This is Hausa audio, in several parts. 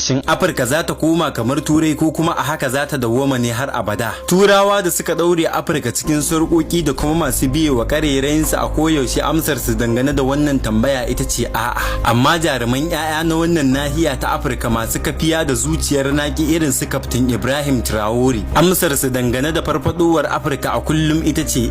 shin Afirka za ta koma kamar Turai ko kuma a haka za ta dawwama ne har abada? Turawa da suka daure Afirka cikin sarƙoƙi da kuma masu biye wa ƙarerayinsu a koyaushe amsar su dangane da wannan tambaya ita ce a'a. Amma jaruman 'ya'ya na wannan nahiya ta Afirka masu kafiya da zuciyar naki irin su Kaftin Ibrahim Traore, amsar su dangane da farfadowar Afirka a kullum ita ce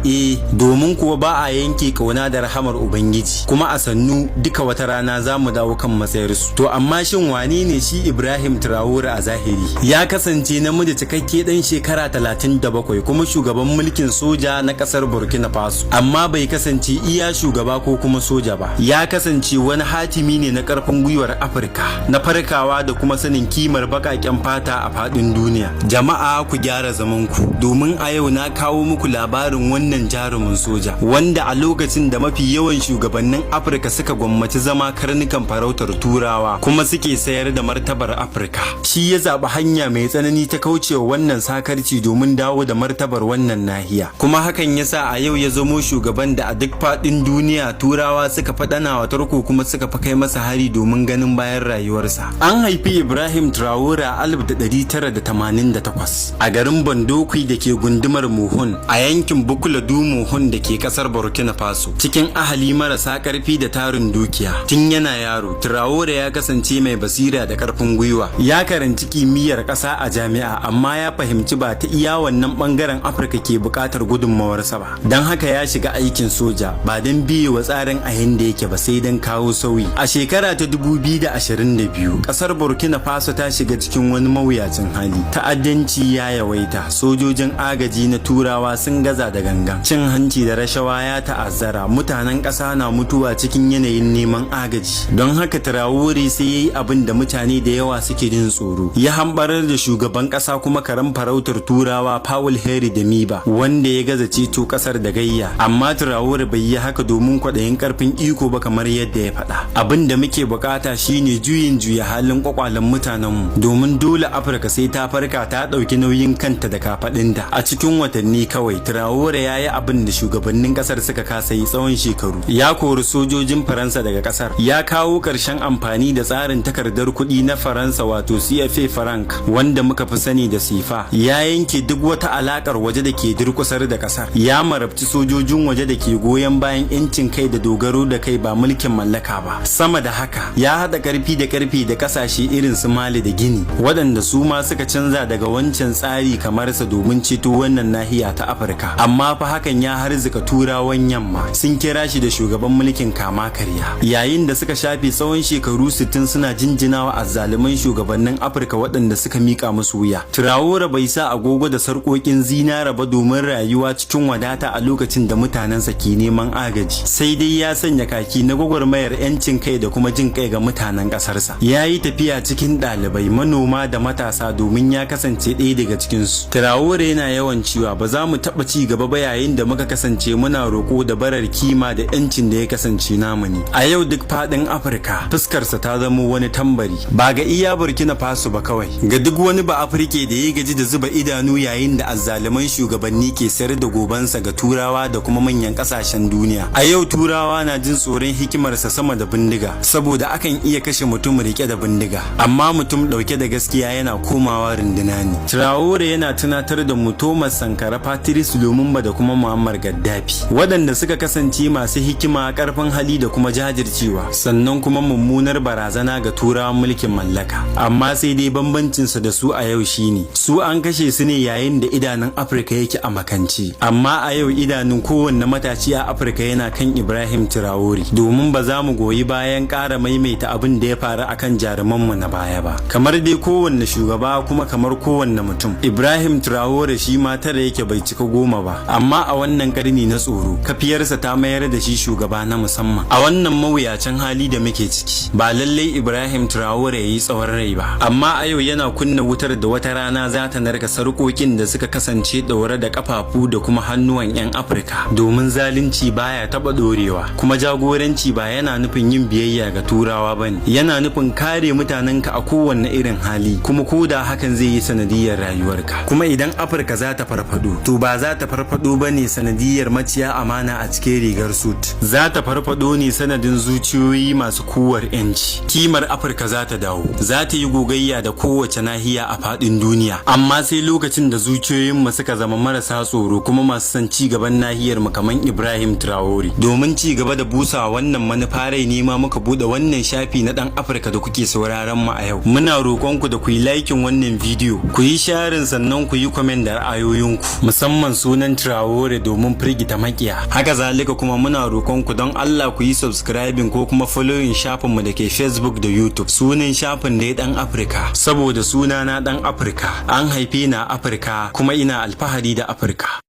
domin kuwa ba a yanke kauna da rahamar Ubangiji, kuma a sannu duka wata rana za mu dawo kan matsayarsu. To amma shin wane ne shi Ibrahim Traore a zahiri? Ya kasance namiji cikakke dan shekara 37 kuma shugaban mulkin soja na kasar Burkina Faso, amma bai kasance iya shugaba ko kuma soja ba. Ya kasance wani hatimi ne na karfin gwiwar Afirka, na farkawa da kuma sanin kimar bakaken fata a fadin duniya. Jama'a ku gyara zamanku, domin a yau na kawo muku labarin wannan jarumin soja wanda a lokacin da mafi yawan shugabannin Afirka suka gwammaci zama karnukan farautar Turawa kuma suke sayar da martabar Afirka, shi ya zaɓi hanya mai tsanani ta kaucewa wannan sakarci domin dawo da martabar wannan nahiya. Kuma hakan yasa a yau ya zamo shugaban da a duk faɗin duniya Turawa suka faɗana wa tarko kuma suka fa kai masa hari domin ganin bayan rayuwarsa. An haifi Ibrahim Traore a 1988 a garin Bandokwi da ke gundumar Muhun a yankin Bukula du Muhun da ke kasar Burkina Faso, cikin ahali marasa karfi da tarin dukiya. Tun yana yaro, Traore ya kasance mai basira da karfin gwiwa. Ya karanci kimiyyar ƙasa a jami'a, amma ya fahimci ba ta iya wannan bangaren Afirka ke buƙatar gudunmawarsa ba. Don haka ya shiga aikin soja ba don biye wa tsarin a yanda yake ba, sai don kawo sauyi. A shekara ta 2022, ƙasar Burkina Faso ta shiga cikin wani mawuyacin hali. Ta'addanci ya yawaita, sojojin agaji na Turawa sun gaza da gangan, cin hanci da rashawa ya ta'azzara, mutanen ƙasa na mutuwa cikin yanayin neman agaji. Don haka Traore sai ya yi abin da mutane da yawa suke jin tsoro, ya hambarar da shugaban ƙasa kuma karen farautar Turawa Paul Henri Damiba, wanda ya gaza ceto ƙasar da gayya. Amma Traore bai yi haka domin kwaɗayin ƙarfin iko ba kamar yadda ya faɗa. Abin da muke bukata shine juya halin kwakwalen mutanenmu, domin dole Afirka sai ta farka ta ɗauki nauyin kanta da kafaɗinta. A cikin watanni kawai Traore ya yi abin da shugabannin ƙasar suka kasa yi tsawon shekaru. Ya kori sojojin Faransa daga ƙasar, ya kawo ƙarshen amfani da tsarin takardar kuɗi na Faransa wato CFA franc wanda muka fi sani da sifa. Ya yanke duk wata alaƙar waje da ke durƙusar da ƙasar, ya marabci sojojin waje da ke goyon bayan 'yancin kai da dogaro da kai ba mulkin mallaka ba. Sama da haka, ya haɗa ƙarfi da ƙarfi da ƙasashe irin su Mali da Gini, waɗanda su ma suka canza daga wancan tsari kamar sa domin ceto wannan nahiya ta Afirka. Amma fa hakan ya harzika Turawan yamma, sun kira shi da shugaban mulkin kama karya, yayin da suka shafe tsawon shekaru 60 suna jinjinawa azzaluman shugabannin Afirka waɗanda suka mika musu wuya. Traore bai sa agogo da sarƙoƙin zinara ba domin rayuwa cikin wadata a lokacin da mutanensa ke neman agaji, sai dai ya sanya kaki na gwagwarmayar 'yancin kai da kuma jin kai ga mutanen ƙasarsa. Ya yi tafiya cikin ɗalibai, manoma da matasa domin ya kasance ɗaya daga cikinsu. Traore yana yawan cewa ba za mu taɓa ci gaba ba yayin da muka kasance muna roƙo da barar kima da 'yancin da ya kasance namu ne. A yau duk faɗin Afirka fuskarsa ta zama wani tambari, ba ga iya Burkina Faso ba kawai, ga duk wani ba Afirke da ya gaji da zuba idanu yayin da azzaluman shugabanni ke sayar da gobansa ga Turawa da kuma manyan ƙasashen duniya. A yau Turawa na jin tsoron hikimarsa sama da bindiga, saboda akan iya kashe mutum rike da bindiga, amma mutum ɗauke da gaskiya yana komawa runduna ne. Traore yana tunatar da mu Thomas Sankara, Patrice Lumumba da kuma Muammar Gaddafi, waɗanda suka kasance masu hikima, ƙarfin hali da kuma jajircewa, sannan kuma mummunar barazana ga Turawan mulkin mallaka. Amma sai dai bambancinsa da su a yau shine su an kashe su ne yayin da idanun Afirka yake a makance, amma a yau idanun kowanne matashi a Afirka yana kan Ibrahim Traore, domin ba za mu goyi bayan ƙara maimaita abin da ya faru akan jarumanmu na baya ba. Kamar dai kowanne shugaba kuma kamar kowanne mutum, Ibrahim Traore shi ma tara yake bai cika 10 ba, amma a wannan karni na tsoro kafiyarsa ta mayar da shi shugaba na musamman. A wannan mawuyacin hali da muke ciki, ba lallai Ibrahim Traore ya yi tsawon rai ba, amma a yau yana kunna wutar da wata rana za ta narka sarƙoƙin da suka kasance ɗaure da ƙafafu da kuma hannuwan 'yan Afirka, domin zalunci baya taɓa ɗorewa, kuma jagoranci ba yana nufin yin biyayya ga Turawa bane, yana nufin kare mutanenka a kowanne irin hali, kuma ko da hakan zai yi sanadiyar rayuwarka. Kuma idan Afirka za ta farfado, to ba za ta farfado bane sanadiyar maciya amana a cikin rigar sut, za ta farfado ne sanadin zuciyoyi masu kuwar 'yanci. Kimar Afirka za ta dawo, za ta yi gogayya da kowace nahiya a faɗin duniya, amma sai lokacin da zuciyoyinmu suka zama marasa tsoro kuma masu son ci gaban nahiyar mu kamar Ibrahim Traore. Domin ci gaba da busa wannan manufa rai ne ma muka bude wannan shafi na dan Afirka da kuke sauraron mu a yau. Muna roƙon ku da ku yi likin wannan bidiyo, ku yi sharing, sannan ku yi comment da ra'ayoyinku, musamman sunan Traore domin firgita makiya. Haka zalika kuma muna roƙon ku don Allah ku yi subscribing ko kuma following shafin mu da ke Facebook da YouTube. Sunan shafin da ya dan Afirka, saboda sunana dan Afirka, an haife ni a Afirka kuma ina alfahari da Afirka.